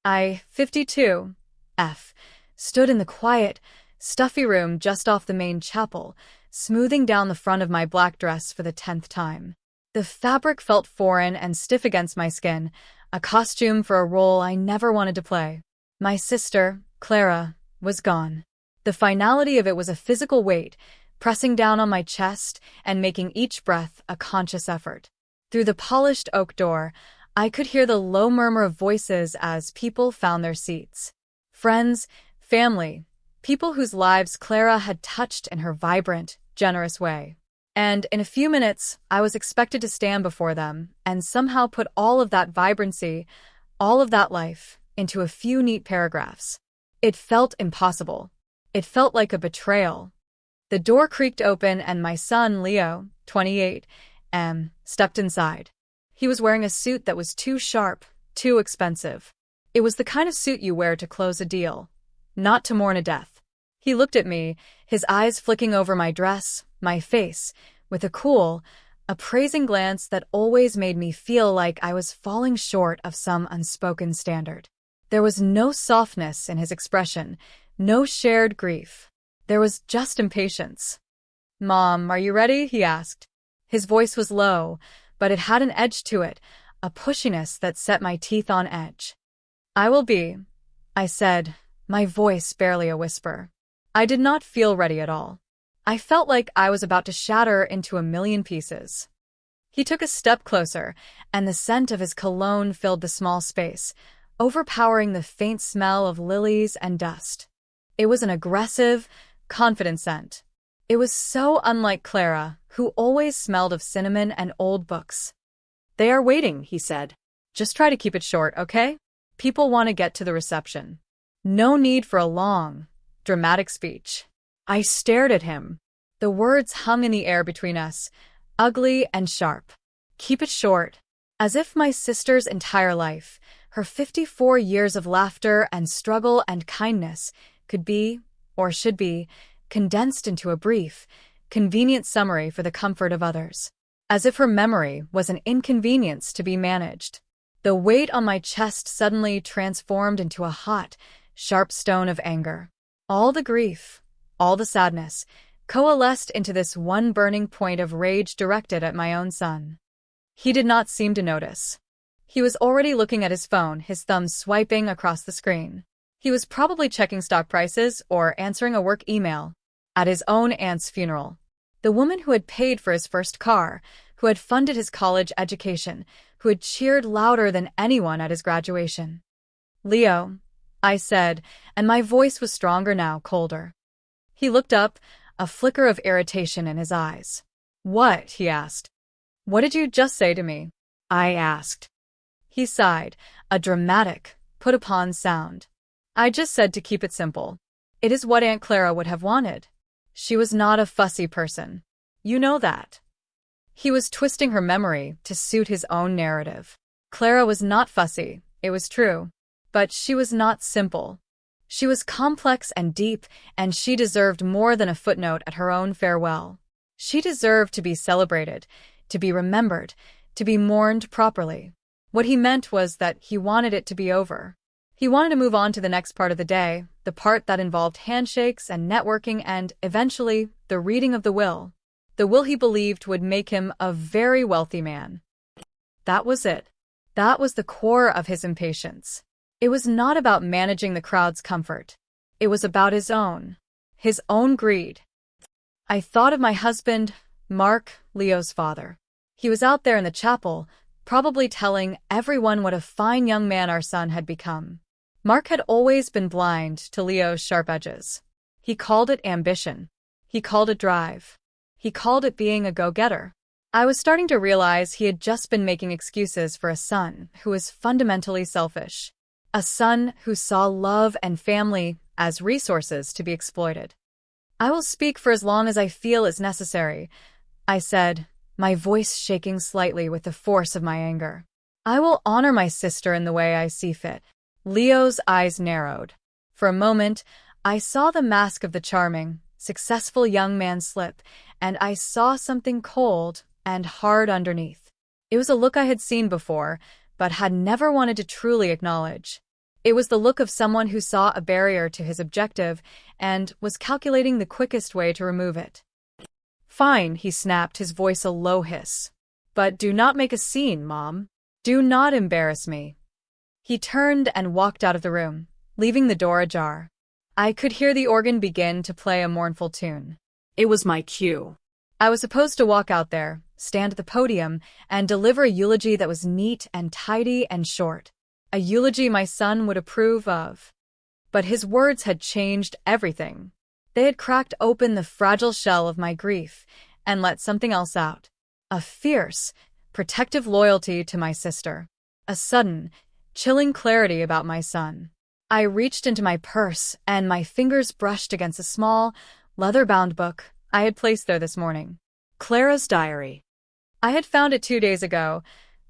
I, 52, F, stood in the quiet, stuffy room just off the main chapel, smoothing down the front of my black dress for the 10th time. The fabric felt foreign and stiff against my skin, a costume for a role I never wanted to play. My sister, Clara, was gone. The finality of it was a physical weight, pressing down on my chest and making each breath a conscious effort. Through the polished oak door, I could hear the low murmur of voices as people found their seats. Friends, family, people whose lives Clara had touched in her vibrant, generous way. And in a few minutes, I was expected to stand before them and somehow put all of that vibrancy, all of that life, into a few neat paragraphs. It felt impossible. It felt like a betrayal. The door creaked open and my son, Leo, 28, stepped inside. He was wearing a suit that was too sharp, too expensive. It was the kind of suit you wear to close a deal, not to mourn a death. He looked at me, his eyes flicking over my dress, my face, with a cool, appraising glance that always made me feel like I was falling short of some unspoken standard. There was no softness in his expression, no shared grief. There was just impatience. "Mom, are you ready?" he asked. His voice was low, but it had an edge to it, a pushiness that set my teeth on edge. "I will be," I said, my voice barely a whisper. I did not feel ready at all. I felt like I was about to shatter into a million pieces. He took a step closer, and the scent of his cologne filled the small space, overpowering the faint smell of lilies and dust. It was an aggressive, confident scent. It was so unlike Clara, who always smelled of cinnamon and old books. "They are waiting," he said. "Just try to keep it short, okay? People want to get to the reception." No need for a long, dramatic speech. I stared at him. The words hung in the air between us, ugly and sharp. Keep it short. As if my sister's entire life, her 54 years of laughter and struggle and kindness, could be, or should be, condensed into a brief, convenient summary for the comfort of others. As if her memory was an inconvenience to be managed. The weight on my chest suddenly transformed into a hot, sharp stone of anger. All the grief, all the sadness, coalesced into this one burning point of rage directed at my own son. He did not seem to notice. He was already looking at his phone, his thumb swiping across the screen. He was probably checking stock prices or answering a work email. At his own aunt's funeral. The woman who had paid for his first car, who had funded his college education, who had cheered louder than anyone at his graduation. "Leo," I said, and my voice was stronger now, colder. He looked up, a flicker of irritation in his eyes. "What?" he asked. "What did you just say to me?" I asked. He sighed, a dramatic, put-upon sound. "I just said to keep it simple. It is what Aunt Clara would have wanted. She was not a fussy person. You know that." He was twisting her memory to suit his own narrative. Clara was not fussy, it was true. But she was not simple. She was complex and deep, and she deserved more than a footnote at her own farewell. She deserved to be celebrated, to be remembered, to be mourned properly. What he meant was that he wanted it to be over. He wanted to move on to the next part of the day, the part that involved handshakes and networking and, eventually, the reading of the will. The will he believed would make him a very wealthy man. That was it. That was the core of his impatience. It was not about managing the crowd's comfort. It was about his own greed. I thought of my husband, Mark, Leo's father. He was out there in the chapel, probably telling everyone what a fine young man our son had become. Mark had always been blind to Leo's sharp edges. He called it ambition. He called it drive. He called it being a go-getter. I was starting to realize he had just been making excuses for a son who was fundamentally selfish. A son who saw love and family as resources to be exploited. "I will speak for as long as I feel is necessary," I said, my voice shaking slightly with the force of my anger. "I will honor my sister in the way I see fit." Leo's eyes narrowed. For a moment, I saw the mask of the charming, successful young man slip, and I saw something cold and hard underneath. It was a look I had seen before, but had never wanted to truly acknowledge. It was the look of someone who saw a barrier to his objective and was calculating the quickest way to remove it. "Fine," he snapped, his voice a low hiss. "But do not make a scene, Mom. Do not embarrass me." He turned and walked out of the room, leaving the door ajar. I could hear the organ begin to play a mournful tune. It was my cue. I was supposed to walk out there, stand at the podium, and deliver a eulogy that was neat and tidy and short. A eulogy my son would approve of. But his words had changed everything. They had cracked open the fragile shell of my grief and let something else out. A fierce, protective loyalty to my sister. A sudden, chilling clarity about my son. I reached into my purse and my fingers brushed against a small, leather-bound book I had placed there this morning. Clara's diary. I had found it 2 days ago,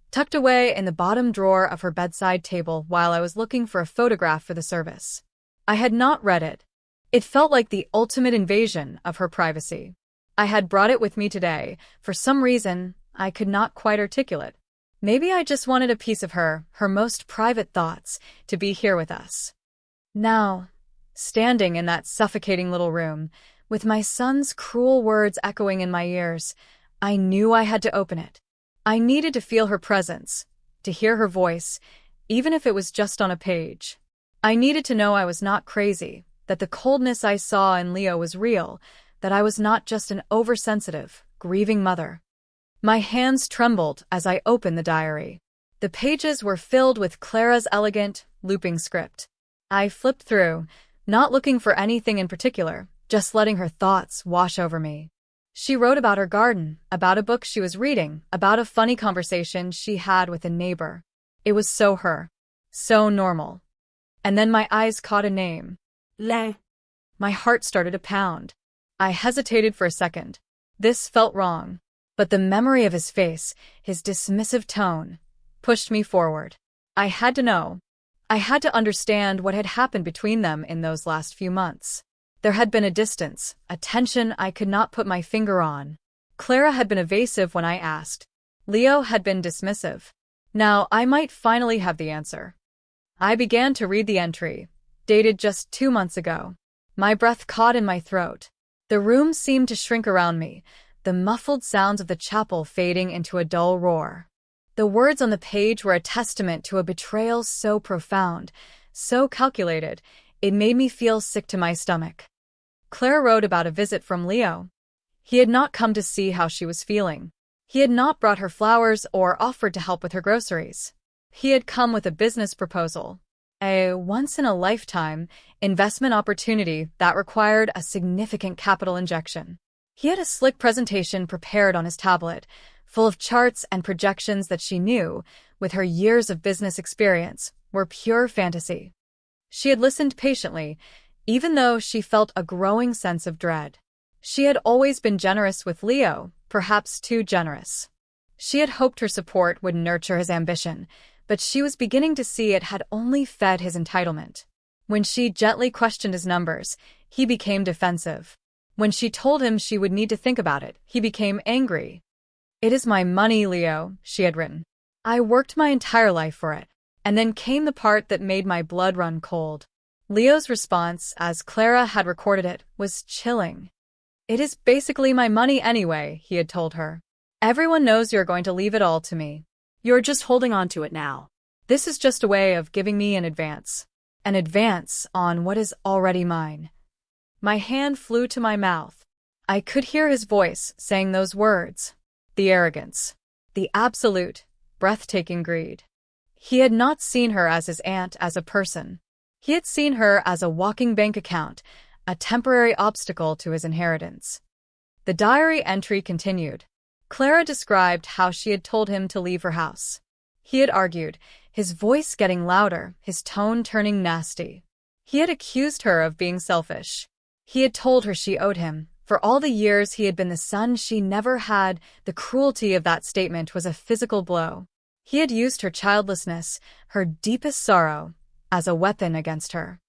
tucked away in the bottom drawer of her bedside table while I was looking for a photograph for the service. I had not read it. It felt like the ultimate invasion of her privacy. I had brought it with me today, for some reason I could not quite articulate. Maybe I just wanted a piece of her most private thoughts, to be here with us. Now, standing in that suffocating little room, with my son's cruel words echoing in my ears, I knew I had to open it. I needed to feel her presence, to hear her voice, even if it was just on a page. I needed to know I was not crazy, that the coldness I saw in Leo was real, that I was not just an oversensitive, grieving mother. My hands trembled as I opened the diary. The pages were filled with Clara's elegant, looping script. I flipped through, not looking for anything in particular, just letting her thoughts wash over me. She wrote about her garden, about a book she was reading, about a funny conversation she had with a neighbor. It was so her. So normal. And then my eyes caught a name. Le. My heart started to pound. I hesitated for a second. This felt wrong. But the memory of his face, his dismissive tone, pushed me forward. I had to know. I had to understand what had happened between them in those last few months. There had been a distance, a tension I could not put my finger on. Clara had been evasive when I asked. Leo had been dismissive. Now I might finally have the answer. I began to read the entry, dated just 2 months ago. My breath caught in my throat. The room seemed to shrink around me, the muffled sounds of the chapel fading into a dull roar. The words on the page were a testament to a betrayal so profound, so calculated, it made me feel sick to my stomach. Clara wrote about a visit from Leo. He had not come to see how she was feeling. He had not brought her flowers or offered to help with her groceries. He had come with a business proposal, a once-in-a-lifetime investment opportunity that required a significant capital injection. He had a slick presentation prepared on his tablet, full of charts and projections that she knew, with her years of business experience, were pure fantasy. She had listened patiently, even though she felt a growing sense of dread. She had always been generous with Leo, perhaps too generous. She had hoped her support would nurture his ambition, but she was beginning to see it had only fed his entitlement. When she gently questioned his numbers, he became defensive. When she told him she would need to think about it, he became angry. "It is my money, Leo," she had written. "I worked my entire life for it." And then came the part that made my blood run cold. Leo's response, as Clara had recorded it, was chilling. "It is basically my money anyway," he had told her. "Everyone knows you're going to leave it all to me. You're just holding on to it now. This is just a way of giving me an advance. An advance on what is already mine." My hand flew to my mouth. I could hear his voice saying those words. The arrogance. The absolute, breathtaking greed. He had not seen her as his aunt, as a person. He had seen her as a walking bank account, a temporary obstacle to his inheritance. The diary entry continued. Clara described how she had told him to leave her house. He had argued, his voice getting louder, his tone turning nasty. He had accused her of being selfish. He had told her she owed him. For all the years he had been the son she never had, the cruelty of that statement was a physical blow. He had used her childlessness, her deepest sorrow, as a weapon against her.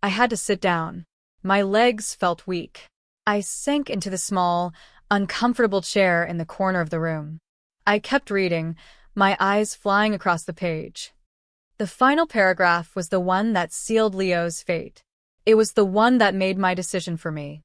I had to sit down. My legs felt weak. I sank into the small, uncomfortable chair in the corner of the room. I kept reading, my eyes flying across the page. The final paragraph was the one that sealed Leo's fate. It was the one that made my decision for me.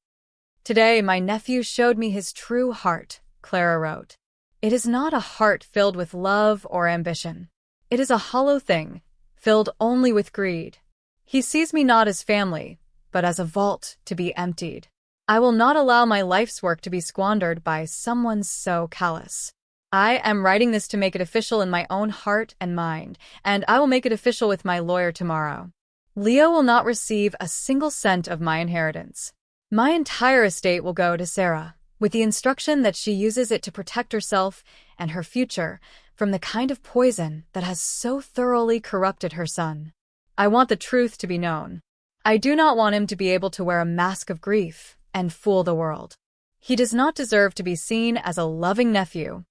Today, my nephew showed me his true heart, Clara wrote. It is not a heart filled with love or ambition. It is a hollow thing, filled only with greed. He sees me not as family, but as a vault to be emptied. I will not allow my life's work to be squandered by someone so callous. I am writing this to make it official in my own heart and mind, and I will make it official with my lawyer tomorrow. Leo will not receive a single cent of my inheritance. My entire estate will go to Sarah, with the instruction that she uses it to protect herself and her future from the kind of poison that has so thoroughly corrupted her son. I want the truth to be known. I do not want him to be able to wear a mask of grief and fool the world. He does not deserve to be seen as a loving nephew.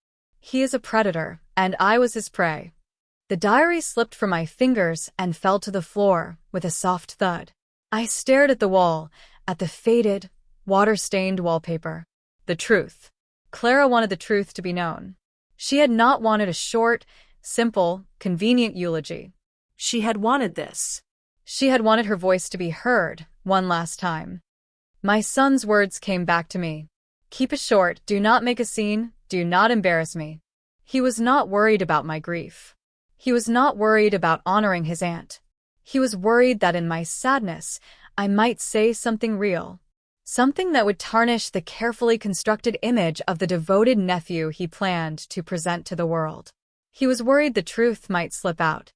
He is a predator, and I was his prey. The diary slipped from my fingers and fell to the floor with a soft thud. I stared at the wall, at the faded, water-stained wallpaper. The truth. Clara wanted the truth to be known. She had not wanted a short, simple, convenient eulogy. She had wanted this. She had wanted her voice to be heard one last time. My son's words came back to me. Keep it short, do not make a scene, do not embarrass me. He was not worried about my grief. He was not worried about honoring his aunt. He was worried that in my sadness, I might say something real. Something that would tarnish the carefully constructed image of the devoted nephew he planned to present to the world. He was worried the truth might slip out.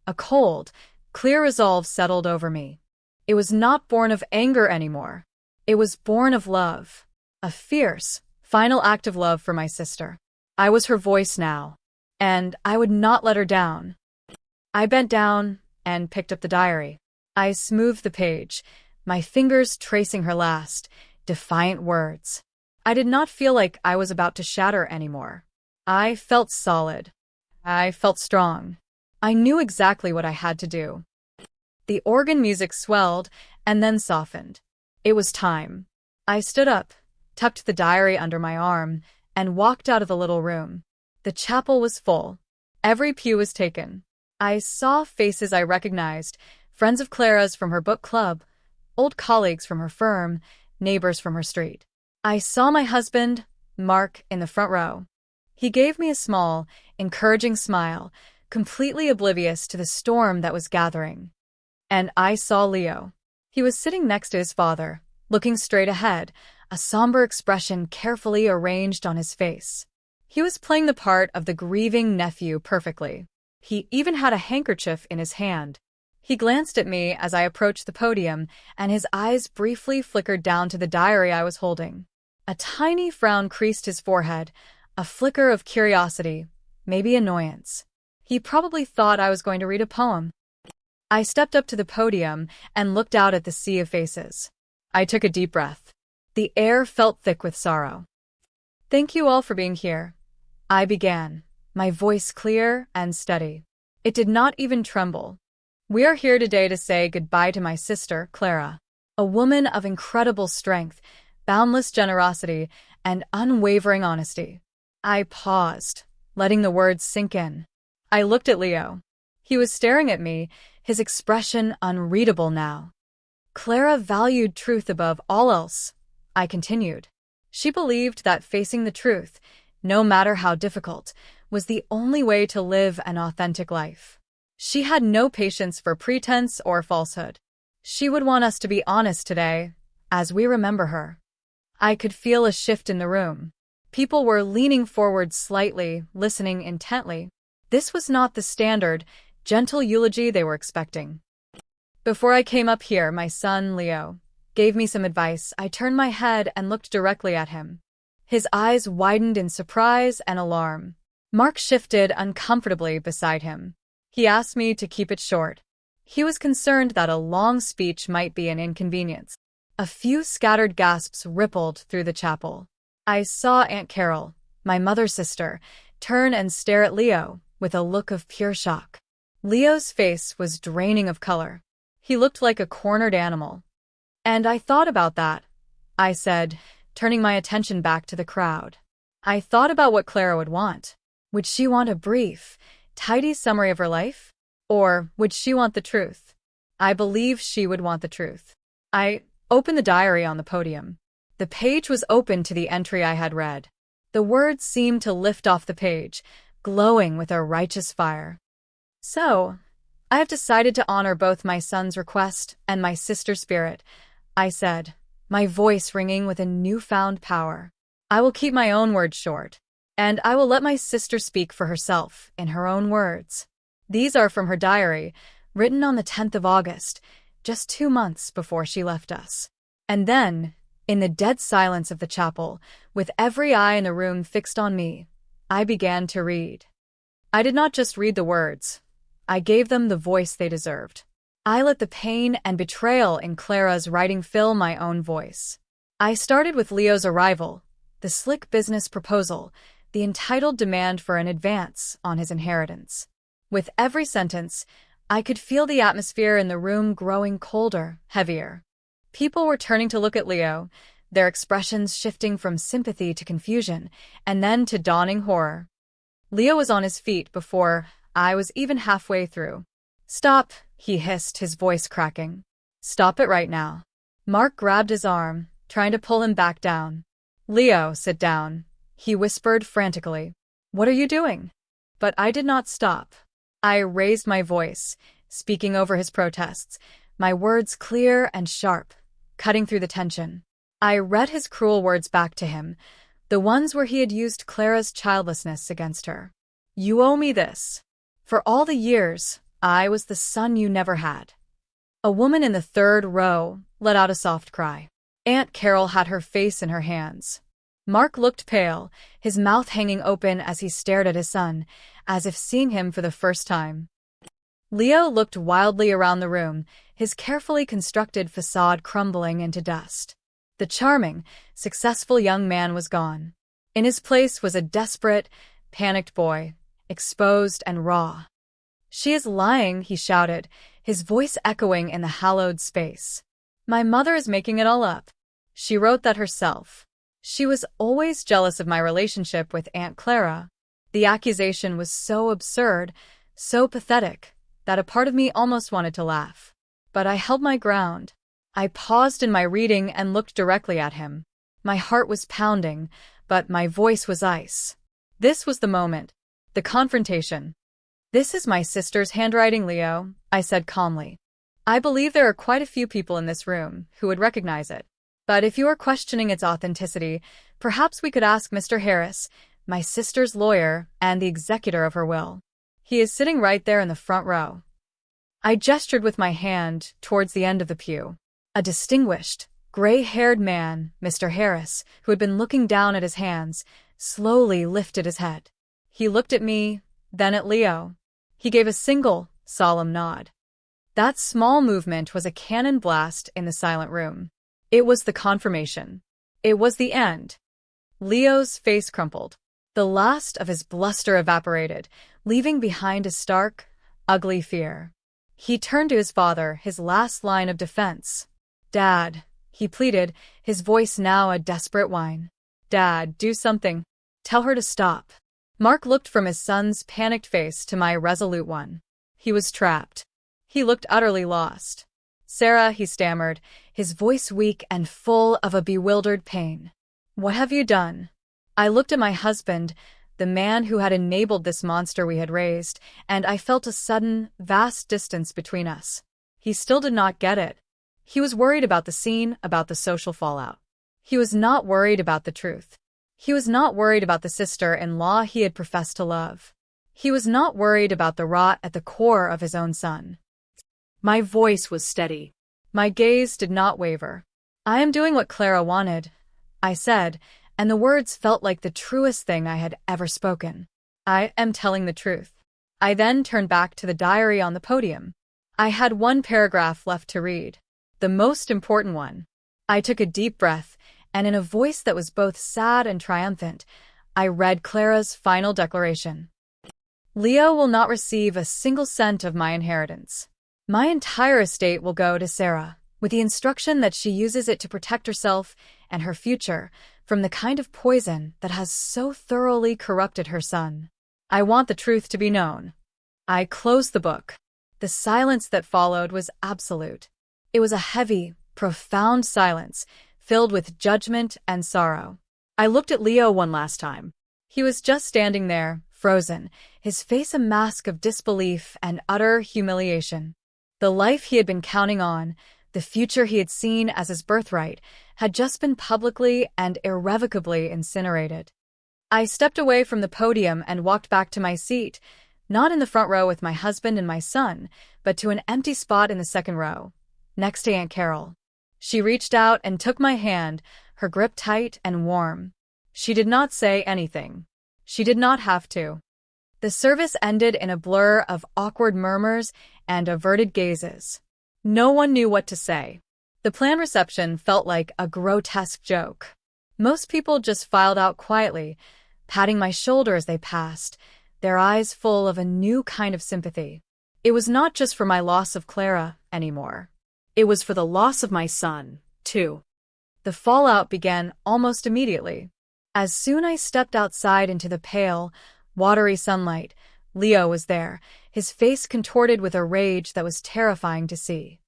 A cold, clear resolve settled over me. It was not born of anger anymore. It was born of love. A fierce, final act of love for my sister. I was her voice now, and I would not let her down. I bent down and picked up the diary. I smoothed the page, my fingers tracing her last, defiant words. I did not feel like I was about to shatter anymore. I felt solid. I felt strong. I knew exactly what I had to do. The organ music swelled and then softened. It was time. I stood up, tucked the diary under my arm, and walked out of the little room. The chapel was full. Every pew was taken. I saw faces I recognized, friends of Clara's from her book club, old colleagues from her firm, neighbors from her street. I saw my husband, Mark, in the front row. He gave me a small, encouraging smile, completely oblivious to the storm that was gathering. And I saw Leo. He was sitting next to his father, looking straight ahead, a somber expression carefully arranged on his face. He was playing the part of the grieving nephew perfectly. He even had a handkerchief in his hand. He glanced at me as I approached the podium, and his eyes briefly flickered down to the diary I was holding. A tiny frown creased his forehead, a flicker of curiosity, maybe annoyance. He probably thought I was going to read a poem. I stepped up to the podium and looked out at the sea of faces. I took a deep breath. The air felt thick with sorrow. Thank you all for being here. I began, my voice clear and steady. It did not even tremble. We are here today to say goodbye to my sister, Clara, a woman of incredible strength, boundless generosity, and unwavering honesty. I paused, letting the words sink in. I looked at Leo. He was staring at me, his expression unreadable now. Clara valued truth above all else, I continued. She believed that facing the truth, no matter how difficult, was the only way to live an authentic life. She had no patience for pretense or falsehood. She would want us to be honest today, as we remember her. I could feel a shift in the room. People were leaning forward slightly, listening intently. This was not the standard, gentle eulogy they were expecting. Before I came up here, my son, Leo, gave me some advice. I turned my head and looked directly at him. His eyes widened in surprise and alarm. Mark shifted uncomfortably beside him. He asked me to keep it short. He was concerned that a long speech might be an inconvenience. A few scattered gasps rippled through the chapel. I saw Aunt Carol, my mother's sister, turn and stare at Leo with a look of pure shock. Leo's face was draining of color. He looked like a cornered animal. And I thought about that, I said, turning my attention back to the crowd. I thought about what Clara would want. Would she want a brief, tidy summary of her life? Or would she want the truth? I believe she would want the truth. I opened the diary on the podium. The page was open to the entry I had read. The words seemed to lift off the page, glowing with a righteous fire. So, I have decided to honor both my son's request and my sister's spirit, I said, my voice ringing with a newfound power. I will keep my own words short, and I will let my sister speak for herself in her own words. These are from her diary, written on the 10th of August, just 2 months before she left us. And then, in the dead silence of the chapel, with every eye in the room fixed on me, I began to read. I did not just read the words. I gave them the voice they deserved. I let the pain and betrayal in Clara's writing fill my own voice. I started with Leo's arrival, the slick business proposal, the entitled demand for an advance on his inheritance. With every sentence, I could feel the atmosphere in the room growing colder, heavier. People were turning to look at Leo, their expressions shifting from sympathy to confusion, and then to dawning horror. Leo was on his feet before I was even halfway through. "Stop," he hissed, his voice cracking. "Stop it right now." Mark grabbed his arm, trying to pull him back down. "Leo, sit down," he whispered frantically. "What are you doing?" But I did not stop. I raised my voice, speaking over his protests, my words clear and sharp, cutting through the tension. I read his cruel words back to him, the ones where he had used Clara's childlessness against her. "You owe me this. For all the years, I was the son you never had." A woman in the third row let out a soft cry. Aunt Carol had her face in her hands. Mark looked pale, his mouth hanging open as he stared at his son, as if seeing him for the first time. Leo looked wildly around the room, his carefully constructed facade crumbling into dust. The charming, successful young man was gone. In his place was a desperate, panicked boy, exposed and raw. "She is lying," he shouted, his voice echoing in the hallowed space. "My mother is making it all up. She wrote that herself. She was always jealous of my relationship with Aunt Clara." The accusation was so absurd, so pathetic, that a part of me almost wanted to laugh. But I held my ground. I paused in my reading and looked directly at him. My heart was pounding, but my voice was ice. This was the moment. The confrontation. "This is my sister's handwriting, Leo," I said calmly. "I believe there are quite a few people in this room who would recognize it. But if you are questioning its authenticity, perhaps we could ask Mr. Harris, my sister's lawyer and the executor of her will. He is sitting right there in the front row." I gestured with my hand towards the end of the pew. A distinguished, gray-haired man, Mr. Harris, who had been looking down at his hands, slowly lifted his head. He looked at me, then at Leo. He gave a single, solemn nod. That small movement was a cannon blast in the silent room. It was the confirmation. It was the end. Leo's face crumpled. The last of his bluster evaporated, leaving behind a stark, ugly fear. He turned to his father, his last line of defense. "Dad," he pleaded, his voice now a desperate whine. "Dad, do something. Tell her to stop." Mark looked from his son's panicked face to my resolute one. He was trapped. He looked utterly lost. "Sarah," he stammered, his voice weak and full of a bewildered pain. "What have you done?" I looked at my husband, the man who had enabled this monster we had raised, and I felt a sudden, vast distance between us. He still did not get it. He was worried about the scene, about the social fallout. He was not worried about the truth. He was not worried about the sister-in-law he had professed to love. He was not worried about the rot at the core of his own son. My voice was steady. My gaze did not waver. "I am doing what Clara wanted," I said, and the words felt like the truest thing I had ever spoken. "I am telling the truth." I then turned back to the diary on the podium. I had one paragraph left to read, the most important one. I took a deep breath, and in a voice that was both sad and triumphant, I read Clara's final declaration. "Leo will not receive a single cent of my inheritance. My entire estate will go to Sarah, with the instruction that she uses it to protect herself and her future from the kind of poison that has so thoroughly corrupted her son. I want the truth to be known." I closed the book. The silence that followed was absolute. It was a heavy, profound silence, filled with judgment and sorrow. I looked at Leo one last time. He was just standing there, frozen, his face a mask of disbelief and utter humiliation. The life he had been counting on, the future he had seen as his birthright, had just been publicly and irrevocably incinerated. I stepped away from the podium and walked back to my seat, not in the front row with my husband and my son, but to an empty spot in the second row, next to Aunt Carol. She reached out and took my hand, her grip tight and warm. She did not say anything. She did not have to. The service ended in a blur of awkward murmurs and averted gazes. No one knew what to say. The planned reception felt like a grotesque joke. Most people just filed out quietly, patting my shoulder as they passed, their eyes full of a new kind of sympathy. It was not just for my loss of Clara anymore. It was for the loss of my son, too. The fallout began almost immediately. As soon as I stepped outside into the pale, watery sunlight, Leo was there, his face contorted with a rage that was terrifying to see.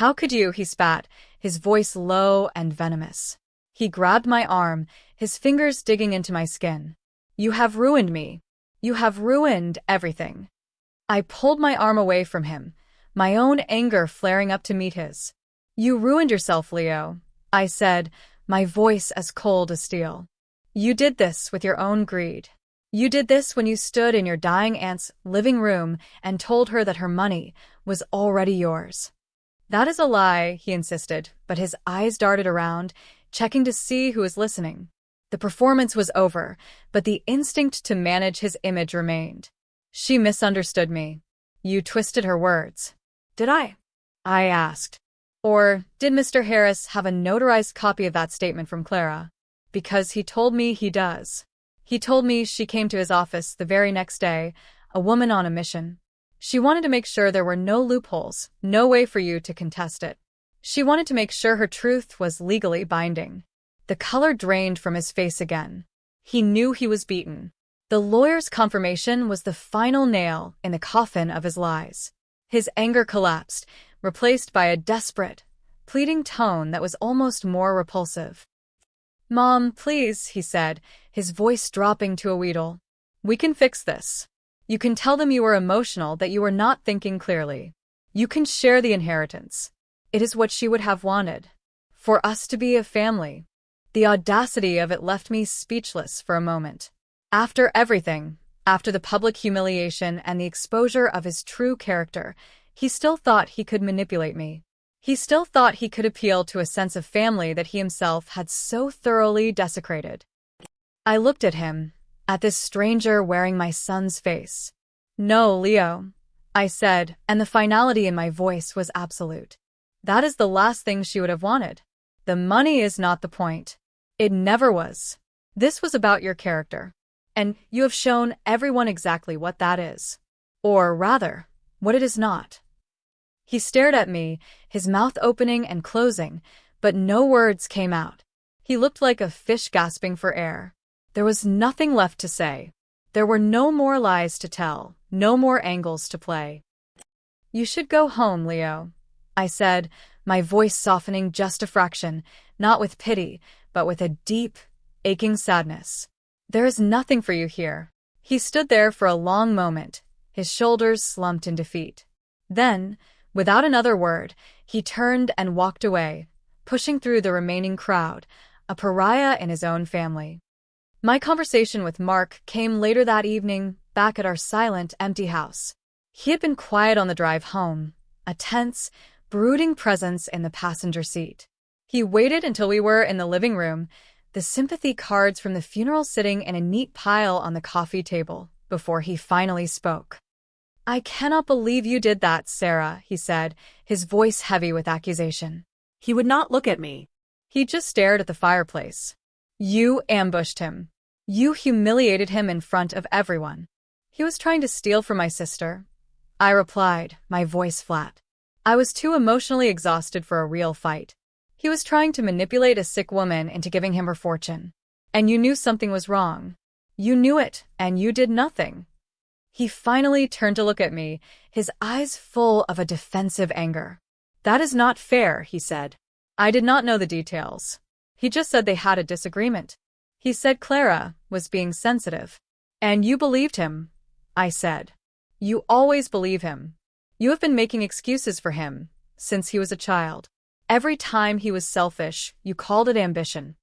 "How could you?" he spat, his voice low and venomous. He grabbed my arm, his fingers digging into my skin. "You have ruined me. You have ruined everything." I pulled my arm away from him, my own anger flaring up to meet his. "You ruined yourself, Leo," I said, my voice as cold as steel. "You did this with your own greed. You did this when you stood in your dying aunt's living room and told her that her money was already yours." "That is a lie," he insisted, but his eyes darted around, checking to see who was listening. The performance was over, but the instinct to manage his image remained. "She misunderstood me." "You twisted her words." "Did I?" I asked. "Or did Mr. Harris have a notarized copy of that statement from Clara? Because he told me he does. He told me she came to his office the very next day, a woman on a mission. She wanted to make sure there were no loopholes, no way for you to contest it. She wanted to make sure her truth was legally binding." The color drained from his face again. He knew he was beaten. The lawyer's confirmation was the final nail in the coffin of his lies. His anger collapsed, replaced by a desperate, pleading tone that was almost more repulsive. "Mom, please," he said, his voice dropping to a wheedle. "We can fix this. You can tell them you were emotional, that you were not thinking clearly. You can share the inheritance. It is what she would have wanted. For us to be a family." The audacity of it left me speechless for a moment. After everything, after the public humiliation and the exposure of his true character, he still thought he could manipulate me. He still thought he could appeal to a sense of family that he himself had so thoroughly desecrated. I looked at him, at this stranger wearing my son's face. "No, Leo," I said, and the finality in my voice was absolute. "That is the last thing she would have wanted. The money is not the point. It never was. This was about your character. And you have shown everyone exactly what that is. Or rather, what it is not." He stared at me, his mouth opening and closing, but no words came out. He looked like a fish gasping for air. There was nothing left to say. There were no more lies to tell, no more angles to play. "You should go home, Leo," I said, my voice softening just a fraction, not with pity, but with a deep, aching sadness. "There is nothing for you here." He stood there for a long moment, his shoulders slumped in defeat. Then, without another word, he turned and walked away, pushing through the remaining crowd, a pariah in his own family. My conversation with Mark came later that evening, back at our silent, empty house. He had been quiet on the drive home, a tense, brooding presence in the passenger seat. He waited until we were in the living room, the sympathy cards from the funeral sitting in a neat pile on the coffee table, before he finally spoke. "I cannot believe you did that, Sarah," he said, his voice heavy with accusation. He would not look at me. He just stared at the fireplace. "You ambushed him. You humiliated him in front of everyone." "He was trying to steal from my sister," I replied, my voice flat. I was too emotionally exhausted for a real fight. "He was trying to manipulate a sick woman into giving him her fortune. And you knew something was wrong. You knew it, and you did nothing." He finally turned to look at me, his eyes full of a defensive anger. "That is not fair," he said. I did not know the details. He just said they had a disagreement. He said Clara was being sensitive. And you believed him, I said. You always believe him. You have been making excuses for him since he was a child. Every time he was selfish, you called it ambition.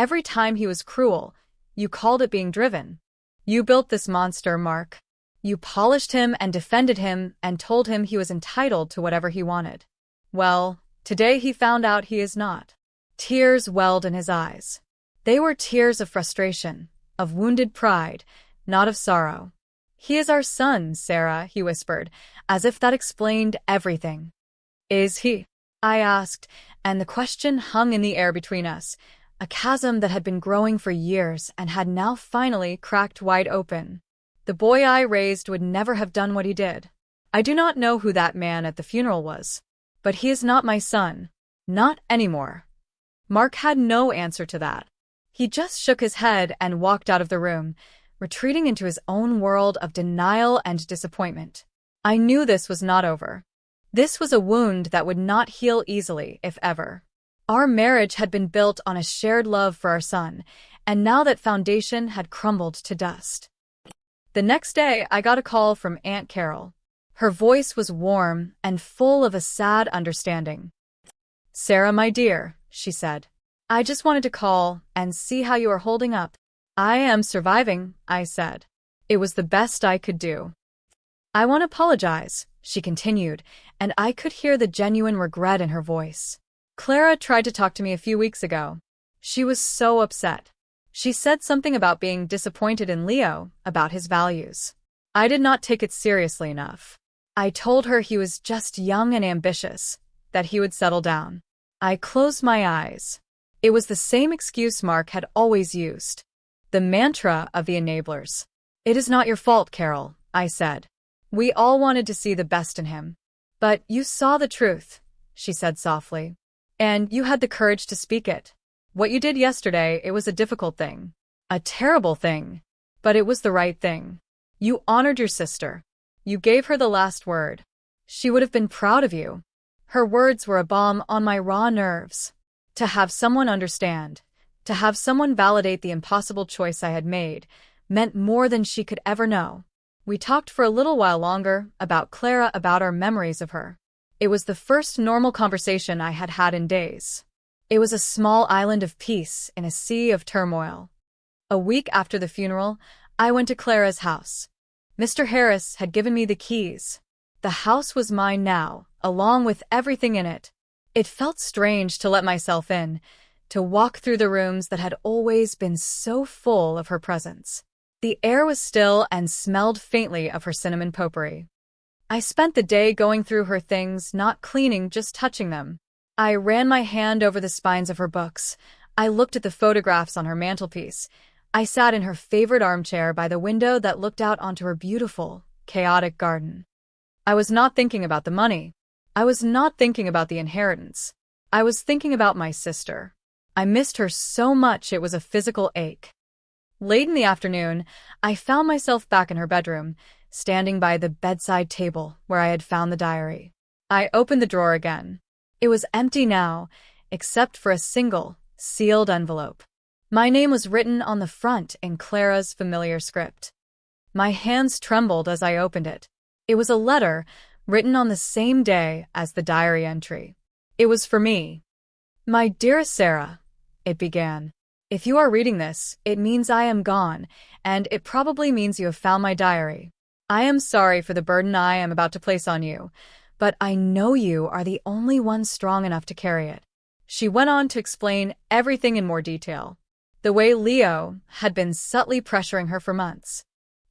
Every time he was cruel, you called it being driven. You built this monster, Mark. You polished him and defended him and told him he was entitled to whatever he wanted. Well, today he found out he is not. Tears welled in his eyes. They were tears of frustration, of wounded pride, not of sorrow. He is our son, Sarah, he whispered, as if that explained everything. Is he? I asked, and the question hung in the air between us, a chasm that had been growing for years and had now finally cracked wide open. The boy I raised would never have done what he did. I do not know who that man at the funeral was, but he is not my son. Not anymore. Mark had no answer to that. He just shook his head and walked out of the room, retreating into his own world of denial and disappointment. I knew this was not over. This was a wound that would not heal easily, if ever. Our marriage had been built on a shared love for our son, and now that foundation had crumbled to dust. The next day, I got a call from Aunt Carol. Her voice was warm and full of a sad understanding. "Sarah, my dear," she said, "I just wanted to call and see how you are holding up." "I am surviving," I said. It was the best I could do. "I want to apologize," she continued, and I could hear the genuine regret in her voice. "Clara tried to talk to me a few weeks ago. She was so upset. She said something about being disappointed in Leo, about his values. I did not take it seriously enough. I told her he was just young and ambitious, that he would settle down. I closed my eyes. It was the same excuse Mark had always used. The mantra of the enablers. "It is not your fault, Carol," I said. "We all wanted to see the best in him. But you saw the truth," she said softly. "And you had the courage to speak it. What you did yesterday, it was a difficult thing. A terrible thing. But it was the right thing. You honored your sister. You gave her the last word. She would have been proud of you." Her words were a balm on my raw nerves. To have someone understand, to have someone validate the impossible choice I had made, meant more than she could ever know. We talked for a little while longer about Clara, about our memories of her. It was the first normal conversation I had had in days. It was a small island of peace in a sea of turmoil. A week after the funeral, I went to Clara's house. Mr. Harris had given me the keys. The house was mine now, along with everything in it. It felt strange to let myself in, to walk through the rooms that had always been so full of her presence. The air was still and smelled faintly of her cinnamon potpourri. I spent the day going through her things, not cleaning, just touching them. I ran my hand over the spines of her books. I looked at the photographs on her mantelpiece. I sat in her favorite armchair by the window that looked out onto her beautiful, chaotic garden. I was not thinking about the money. I was not thinking about the inheritance. I was thinking about my sister. I missed her so much it was a physical ache. Late in the afternoon, I found myself back in her bedroom, standing by the bedside table where I had found the diary. I opened the drawer again. It was empty now, except for a single, sealed envelope. My name was written on the front in Clara's familiar script. My hands trembled as I opened it. It was a letter written on the same day as the diary entry. It was for me. "My dearest Sarah," it began. "If you are reading this, it means I am gone, and it probably means you have found my diary. I am sorry for the burden I am about to place on you, but I know you are the only one strong enough to carry it." She went on to explain everything in more detail. The way Leo had been subtly pressuring her for months.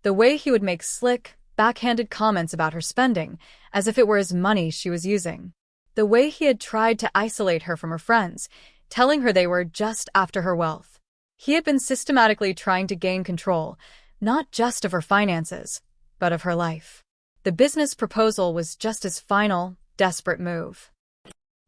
The way he would make slick, backhanded comments about her spending, as if it were his money she was using. The way he had tried to isolate her from her friends, telling her they were just after her wealth. He had been systematically trying to gain control, not just of her finances, but of her life. The business proposal was just his final, desperate move.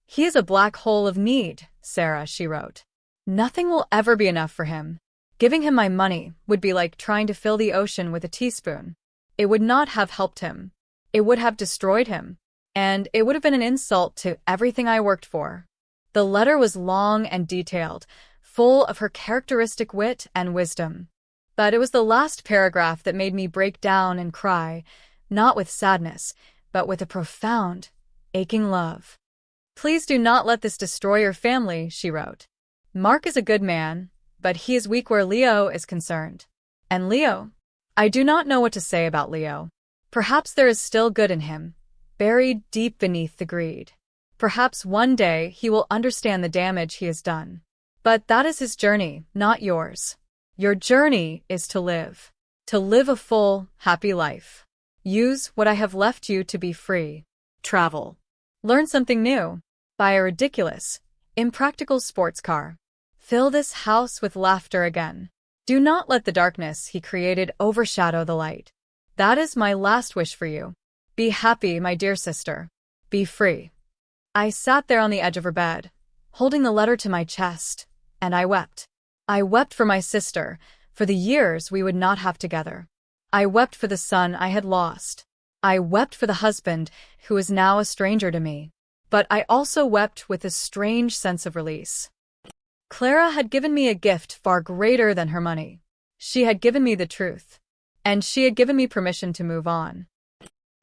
"He is a black hole of need, Sarah," she wrote. "Nothing will ever be enough for him. Giving him my money would be like trying to fill the ocean with a teaspoon. It would not have helped him. It would have destroyed him. And it would have been an insult to everything I worked for. The letter was long and detailed, full of her characteristic wit and wisdom. But it was the last paragraph that made me break down and cry, not with sadness, but with a profound, aching love. "Please do not let this destroy your family," she wrote. "Mark is a good man, but he is weak where Leo is concerned. And Leo? I do not know what to say about Leo. Perhaps there is still good in him, buried deep beneath the greed. Perhaps one day he will understand the damage he has done. But that is his journey, not yours. Your journey is to live a full, happy life. Use what I have left you to be free. Travel. Learn something new. Buy a ridiculous, impractical sports car. Fill this house with laughter again. Do not let the darkness he created overshadow the light. That is my last wish for you. Be happy, my dear sister. Be free." I sat there on the edge of her bed, holding the letter to my chest, and I wept. I wept for my sister, for the years we would not have together. I wept for the son I had lost. I wept for the husband who is now a stranger to me. But I also wept with a strange sense of release. Clara had given me a gift far greater than her money. She had given me the truth. And she had given me permission to move on.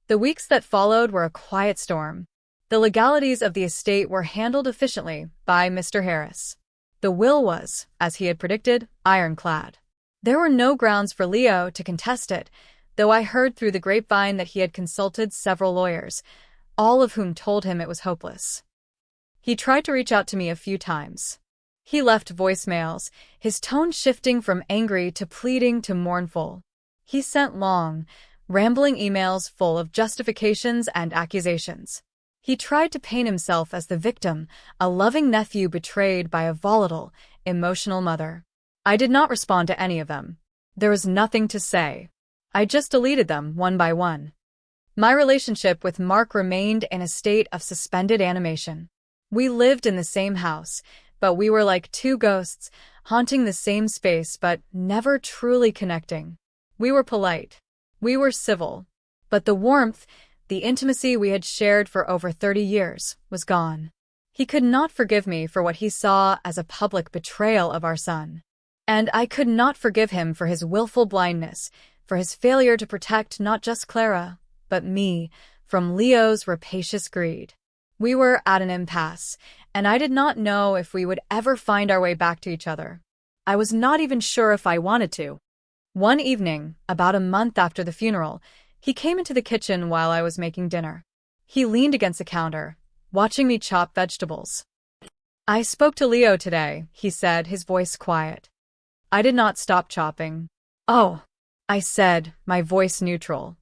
The weeks that followed were a quiet storm. The legalities of the estate were handled efficiently by Mr. Harris. The will was, as he had predicted, ironclad. There were no grounds for Leo to contest it, though I heard through the grapevine that he had consulted several lawyers, all of whom told him it was hopeless. He tried to reach out to me a few times. He left voicemails, his tone shifting from angry to pleading to mournful. He sent long, rambling emails full of justifications and accusations. He tried to paint himself as the victim, a loving nephew betrayed by a volatile, emotional mother. I did not respond to any of them. There was nothing to say. I just deleted them one by one. My relationship with Mark remained in a state of suspended animation. We lived in the same house, but we were like two ghosts, haunting the same space but never truly connecting. We were polite. We were civil. But the warmth, the intimacy we had shared for over 30 years, was gone. He could not forgive me for what he saw as a public betrayal of our son. And I could not forgive him for his willful blindness, for his failure to protect not just Clara, but me, from Leo's rapacious greed. We were at an impasse, and I did not know if we would ever find our way back to each other. I was not even sure if I wanted to. One evening, about a month after the funeral, he came into the kitchen while I was making dinner. He leaned against the counter, watching me chop vegetables. "I spoke to Leo today," he said, his voice quiet. I did not stop chopping. "Oh," I said, my voice neutral.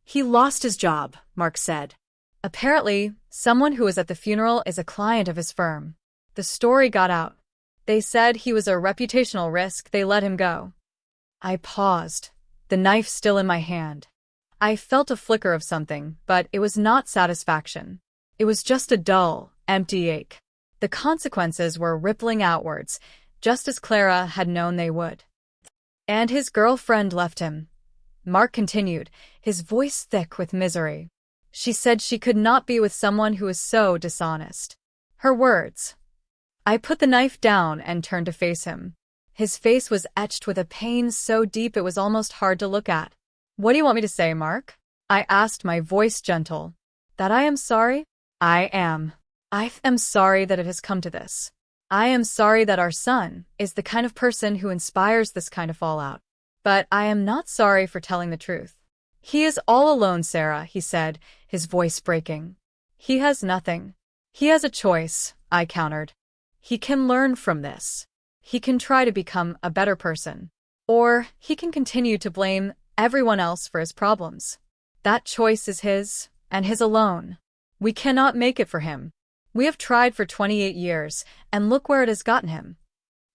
"He lost his job," Mark said. "Apparently, someone who was at the funeral is a client of his firm. The story got out. They said he was a reputational risk. They let him go." I paused, the knife still in my hand. I felt a flicker of something, but it was not satisfaction. It was just a dull, empty ache. The consequences were rippling outwards, just as Clara had known they would. "And his girlfriend left him," Mark continued, his voice thick with misery. "She said she could not be with someone who was so dishonest." Her words. I put the knife down and turned to face him. His face was etched with a pain so deep it was almost hard to look at. "What do you want me to say, Mark?" I asked, my voice gentle. "That I am sorry? I am sorry that it has come to this. I am sorry that our son is the kind of person who inspires this kind of fallout. But I am not sorry for telling the truth. He is all alone, Sarah," he said, his voice breaking. "He has nothing. He has a choice," I countered. "He can learn from this. He can try to become a better person. Or he can continue to blame everyone else for his problems. That choice is his, and his alone. We cannot make it for him. We have tried for 28 years, and look where it has gotten him."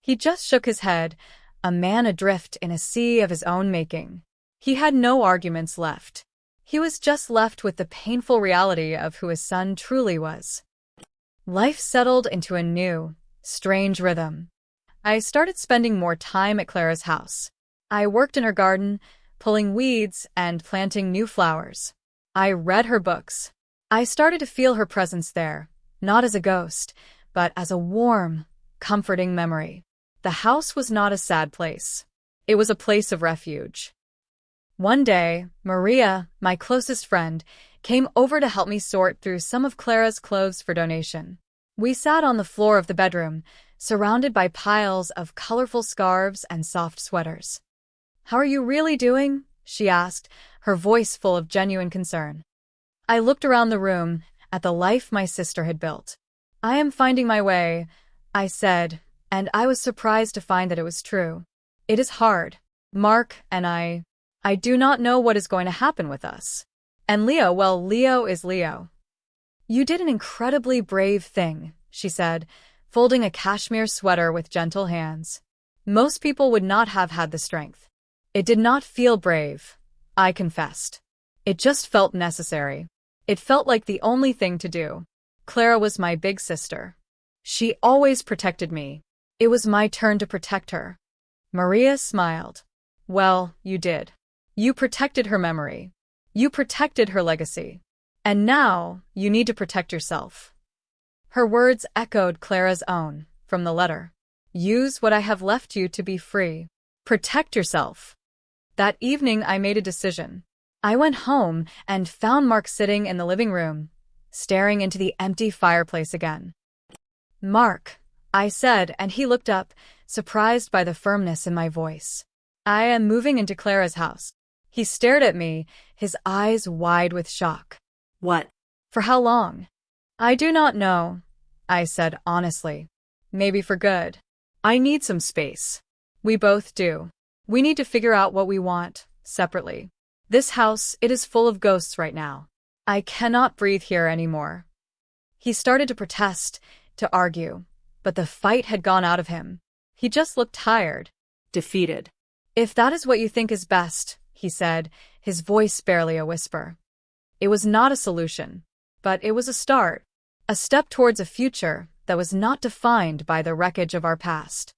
He just shook his head, a man adrift in a sea of his own making. He had no arguments left. He was just left with the painful reality of who his son truly was. Life settled into a new, strange rhythm. I started spending more time at Clara's house. I worked in her garden, pulling weeds and planting new flowers. I read her books. I started to feel her presence there, not as a ghost, but as a warm, comforting memory. The house was not a sad place. It was a place of refuge. One day, Maria, my closest friend, came over to help me sort through some of Clara's clothes for donation. We sat on the floor of the bedroom, surrounded by piles of colorful scarves and soft sweaters. "How are you really doing?" she asked, her voice full of genuine concern. I looked around the room at the life my sister had built. "I am finding my way," I said, and I was surprised to find that it was true. "It is hard. Mark and I do not know what is going to happen with us. And Leo, well, Leo is Leo." "You did an incredibly brave thing," she said, folding a cashmere sweater with gentle hands. "Most people would not have had the strength." "It did not feel brave," I confessed. "It just felt necessary. It felt like the only thing to do." Clara was my big sister. She always protected me. It was my turn to protect her. Maria smiled. "Well, you did. You protected her memory. You protected her legacy. And now, you need to protect yourself." Her words echoed Clara's own, from the letter. "Use what I have left you to be free. Protect yourself." That evening I made a decision. I went home and found Mark sitting in the living room, staring into the empty fireplace again. "Mark," I said, and he looked up, surprised by the firmness in my voice. "I am moving into Clara's house." He stared at me, his eyes wide with shock. "What?" "For how long?" "I do not know," I said honestly. "Maybe for good. I need some space." "We both do. We need to figure out what we want, separately. This house, it is full of ghosts right now. I cannot breathe here anymore." He started to protest, to argue, but the fight had gone out of him. He just looked tired. Defeated. "If that is what you think is best," he said, his voice barely a whisper. It was not a solution, but it was a start, a step towards a future that was not defined by the wreckage of our past.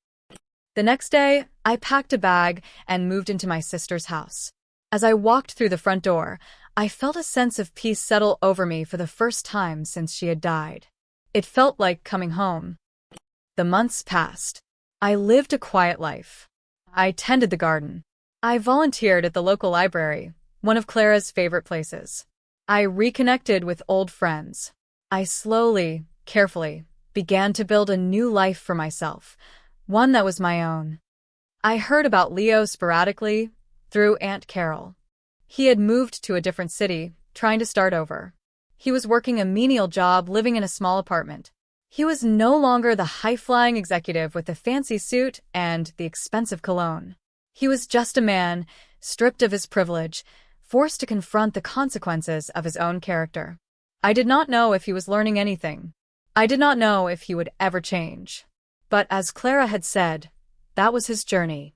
The next day, I packed a bag and moved into my sister's house. As I walked through the front door, I felt a sense of peace settle over me for the first time since she had died. It felt like coming home. The months passed. I lived a quiet life. I tended the garden. I volunteered at the local library, one of Clara's favorite places. I reconnected with old friends. I slowly, carefully, began to build a new life for myself, one that was my own. I heard about Leo sporadically, through Aunt Carol. He had moved to a different city, trying to start over. He was working a menial job, living in a small apartment. He was no longer the high-flying executive with the fancy suit and the expensive cologne. He was just a man, stripped of his privilege, forced to confront the consequences of his own character. I did not know if he was learning anything. I did not know if he would ever change. But as Clara had said, that was his journey.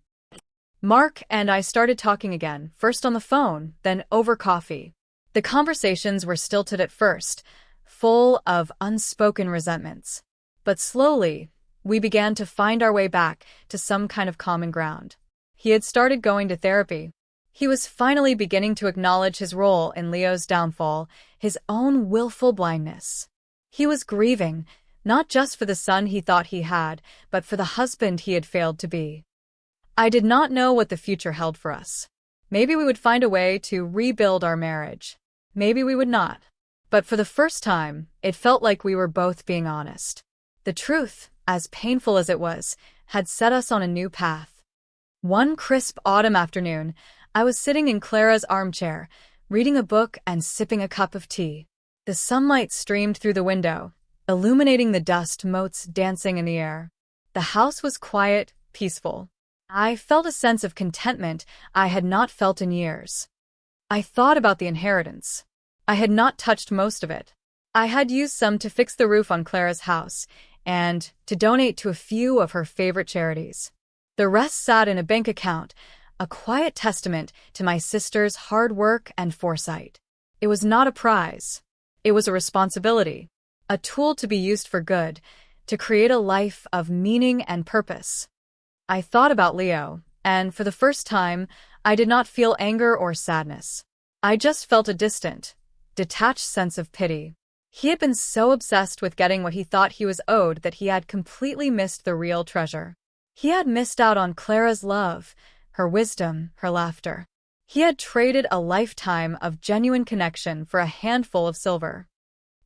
Mark and I started talking again, first on the phone, then over coffee. The conversations were stilted at first, full of unspoken resentments. But slowly, we began to find our way back to some kind of common ground. He had started going to therapy. He was finally beginning to acknowledge his role in Leo's downfall, his own willful blindness. He was grieving, not just for the son he thought he had, but for the husband he had failed to be. I did not know what the future held for us. Maybe we would find a way to rebuild our marriage. Maybe we would not. But for the first time, it felt like we were both being honest. The truth, as painful as it was, had set us on a new path. One crisp autumn afternoon, I was sitting in Clara's armchair, reading a book and sipping a cup of tea. The sunlight streamed through the window, illuminating the dust motes dancing in the air. The house was quiet, peaceful. I felt a sense of contentment I had not felt in years. I thought about the inheritance. I had not touched most of it. I had used some to fix the roof on Clara's house and to donate to a few of her favorite charities. The rest sat in a bank account, a quiet testament to my sister's hard work and foresight. It was not a prize. It was a responsibility, a tool to be used for good, to create a life of meaning and purpose. I thought about Leo, and for the first time, I did not feel anger or sadness. I just felt a distant, detached sense of pity. He had been so obsessed with getting what he thought he was owed that he had completely missed the real treasure. He had missed out on Clara's love, her wisdom, her laughter. He had traded a lifetime of genuine connection for a handful of silver.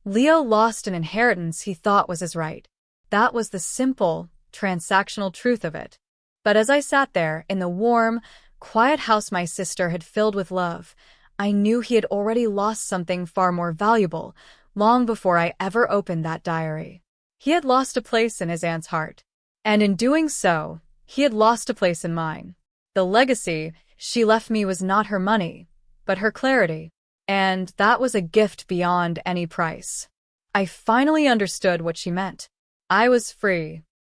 Leo lost an inheritance he thought was his right. That was the simple, transactional truth of it. But as I sat there, in the warm, quiet house my sister had filled with love, I knew he had already lost something far more valuable, long before I ever opened that diary. He had lost a place in his aunt's heart. And in doing so, he had lost a place in mine. The legacy she left me was not her money, but her clarity. And that was a gift beyond any price. I finally understood what she meant. I was free.